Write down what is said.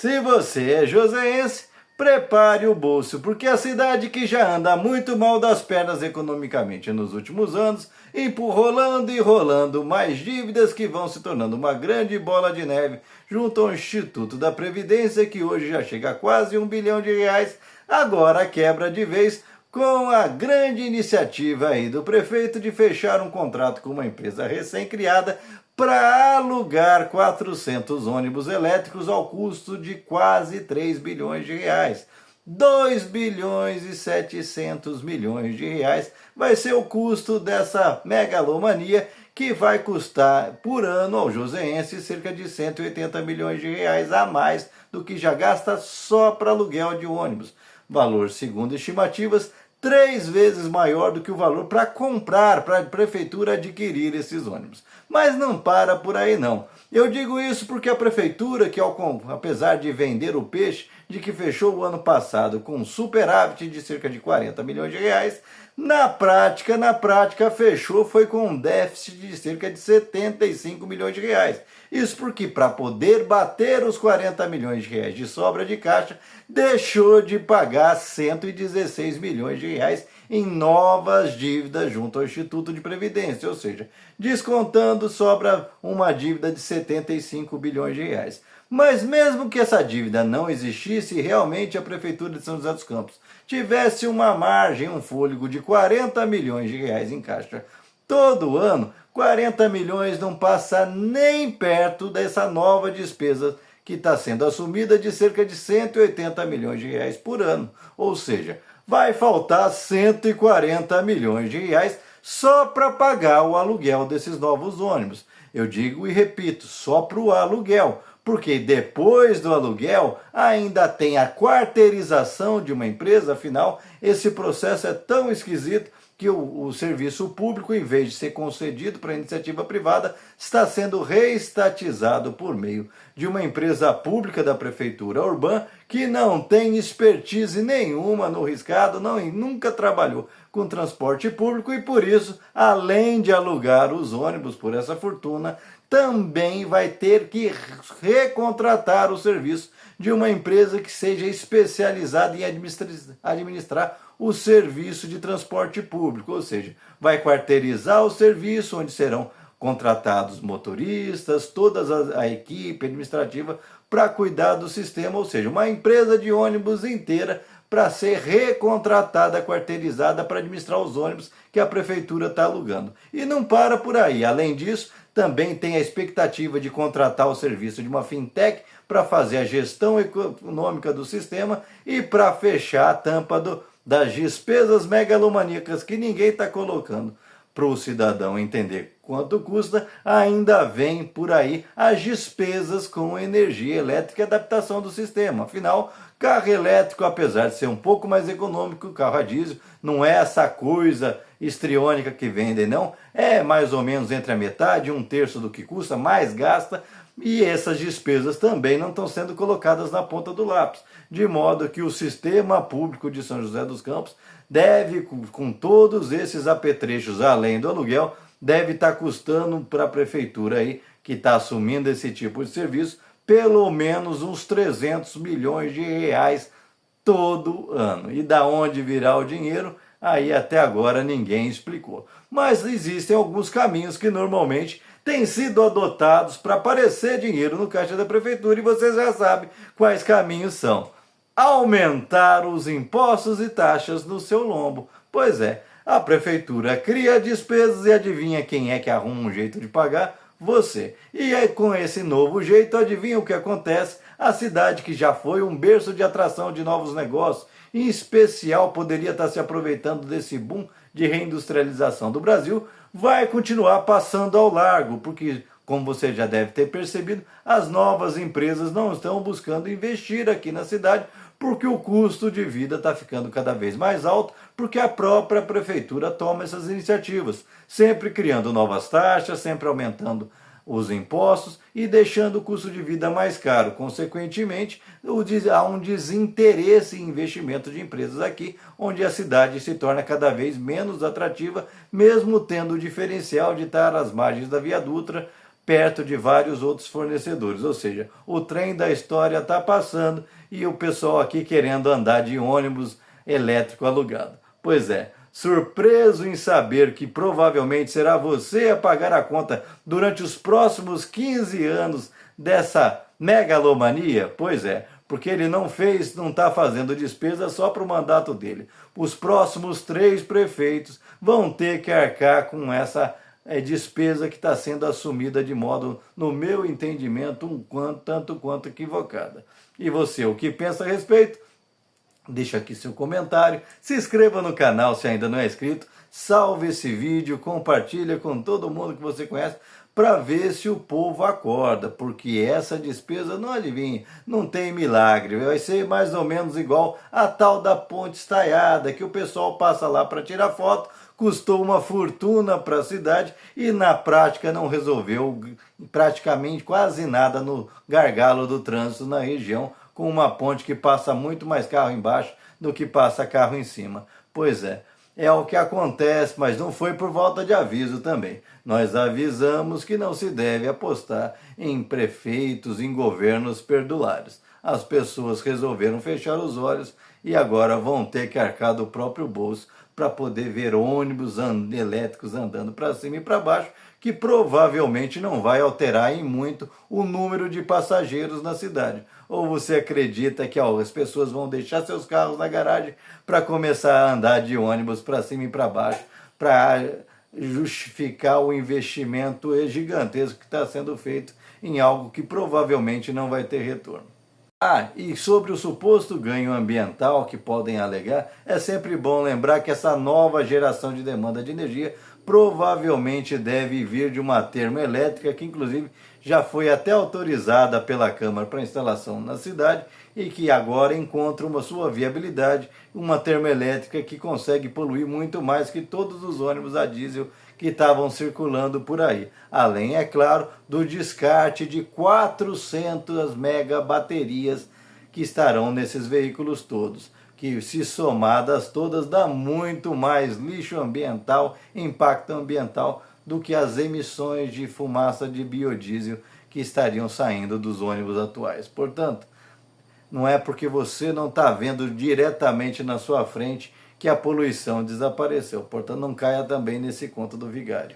Se você é joseense, prepare o bolso, porque a cidade que já anda muito mal das pernas economicamente nos últimos anos, empurrolando e rolando mais dívidas que vão se tornando uma grande bola de neve junto ao Instituto da Previdência, que hoje já chega a quase R$ 1 bilhão, agora quebra de vez com a grande iniciativa aí do prefeito de fechar um contrato com uma empresa recém-criada para alugar 400 ônibus elétricos ao custo de quase 3 bilhões de reais. 2 bilhões e 700 milhões de reais vai ser o custo dessa megalomania, que vai custar por ano ao joseense cerca de 180 milhões de reais a mais do que já gasta só para aluguel de ônibus. Valor, segundo estimativas, 3 vezes maior do que o valor para comprar, para a prefeitura adquirir esses ônibus. Mas não para por aí não. Eu digo isso porque a prefeitura, que apesar de vender o peixe, de que fechou o ano passado com um superávit de cerca de 40 milhões de reais, na prática fechou foi com um déficit de cerca de 75 milhões de reais. Isso porque, para poder bater os 40 milhões de reais de sobra de caixa, deixou de pagar 116 milhões de reais em novas dívidas junto ao Instituto de Previdência, ou seja, descontando sobra uma dívida de 75 bilhões de reais. Mas mesmo que essa dívida não existisse, realmente a Prefeitura de São José dos Campos tivesse uma margem, um fôlego de 40 milhões de reais em caixa todo ano, 40 milhões não passa nem perto dessa nova despesa que está sendo assumida de cerca de 180 milhões de reais por ano. Ou seja, vai faltar 140 milhões de reais só para pagar o aluguel desses novos ônibus. Eu digo e repito, só para o aluguel, porque depois do aluguel ainda tem a quarteirização de uma empresa. Afinal, esse processo é tão esquisito que o serviço público, em vez de ser concedido para a iniciativa privada, está sendo reestatizado por meio de uma empresa pública da Prefeitura Urbana, que não tem expertise nenhuma no riscado, nunca trabalhou com transporte público e, por isso, além de alugar os ônibus por essa fortuna, também vai ter que recontratar o serviço de uma empresa que seja especializada em administrar o serviço de transporte público, ou seja, vai quarteirizar o serviço, onde serão contratados motoristas, toda a equipe administrativa para cuidar do sistema, ou seja, uma empresa de ônibus inteira para ser recontratada, quarteirizada para administrar os ônibus que a prefeitura está alugando. E não para por aí. Além disso, também tem a expectativa de contratar o serviço de uma fintech para fazer a gestão econômica do sistema e para fechar a tampa das despesas megalomaníacas que ninguém está colocando para o cidadão entender quanto custa. Ainda vem por aí as despesas com energia elétrica e adaptação do sistema. Afinal, carro elétrico, apesar de ser um pouco mais econômico que o carro a diesel, não é essa coisa histriônica que vendem, não. É mais ou menos entre a metade e um terço do que custa, mais gasta, e essas despesas também não estão sendo colocadas na ponta do lápis. De modo que o sistema público de São José dos Campos deve, com todos esses apetrechos além do aluguel, deve estar custando para a prefeitura aí, que está assumindo esse tipo de serviço, pelo menos uns 300 milhões de reais todo ano. E da onde virá o dinheiro, aí até agora ninguém explicou. Mas existem alguns caminhos que normalmente têm sido adotados para aparecer dinheiro no caixa da prefeitura, e vocês já sabem quais caminhos são. Aumentar os impostos e taxas no seu lombo. Pois é, a prefeitura cria despesas e adivinha quem é que arruma um jeito de pagar? Você. E aí, com esse novo jeito, adivinha o que acontece? A cidade, que já foi um berço de atração de novos negócios, em especial poderia estar se aproveitando desse boom de reindustrialização do Brasil, vai continuar passando ao largo, porque, como você já deve ter percebido, as novas empresas não estão buscando investir aqui na cidade, porque o custo de vida está ficando cada vez mais alto, porque a própria prefeitura toma essas iniciativas, sempre criando novas taxas, sempre aumentando os impostos e deixando o custo de vida mais caro. Consequentemente, há um desinteresse em investimento de empresas aqui, onde a cidade se torna cada vez menos atrativa, mesmo tendo o diferencial de estar às margens da Via Dutra, perto de vários outros fornecedores. Ou seja, o trem da história está passando e o pessoal aqui querendo andar de ônibus elétrico alugado. Pois é, surpreso em saber que provavelmente será você a pagar a conta durante os próximos 15 anos dessa megalomania? Pois é, porque ele não está fazendo despesa só para o mandato dele. Os próximos 3 prefeitos vão ter que arcar com essa despesa que está sendo assumida de modo, no meu entendimento, tanto quanto equivocada. E você, o que pensa a respeito? Deixa aqui seu comentário, se inscreva no canal se ainda não é inscrito, salve esse vídeo, compartilha com todo mundo que você conhece para ver se o povo acorda, porque essa despesa, não adivinha, não tem milagre, vai ser mais ou menos igual a tal da ponte estaiada, que o pessoal passa lá para tirar foto, custou uma fortuna para a cidade e na prática não resolveu praticamente quase nada no gargalo do trânsito na região, com uma ponte que passa muito mais carro embaixo do que passa carro em cima. Pois é o que acontece, mas não foi por falta de aviso também. Nós avisamos que não se deve apostar em prefeitos, em governos perdulários. As pessoas resolveram fechar os olhos e agora vão ter que arcar do próprio bolso para poder ver ônibus elétricos andando para cima e para baixo, que provavelmente não vai alterar em muito o número de passageiros na cidade. Ou você acredita que as pessoas vão deixar seus carros na garagem para começar a andar de ônibus para cima e para baixo, para justificar o investimento gigantesco que está sendo feito em algo que provavelmente não vai ter retorno? E sobre o suposto ganho ambiental que podem alegar, é sempre bom lembrar que essa nova geração de demanda de energia provavelmente deve vir de uma termoelétrica que inclusive já foi até autorizada pela Câmara para instalação na cidade e que agora encontra uma sua viabilidade, uma termoelétrica que consegue poluir muito mais que todos os ônibus a diesel que estavam circulando por aí. Além, é claro, do descarte de 400 mega baterias que estarão nesses veículos todos, que se somadas todas dá muito mais lixo ambiental, impacto ambiental, do que as emissões de fumaça de biodiesel que estariam saindo dos ônibus atuais. Portanto, não é porque você não está vendo diretamente na sua frente que a poluição desapareceu. Portanto, não caia também nesse conto do vigário.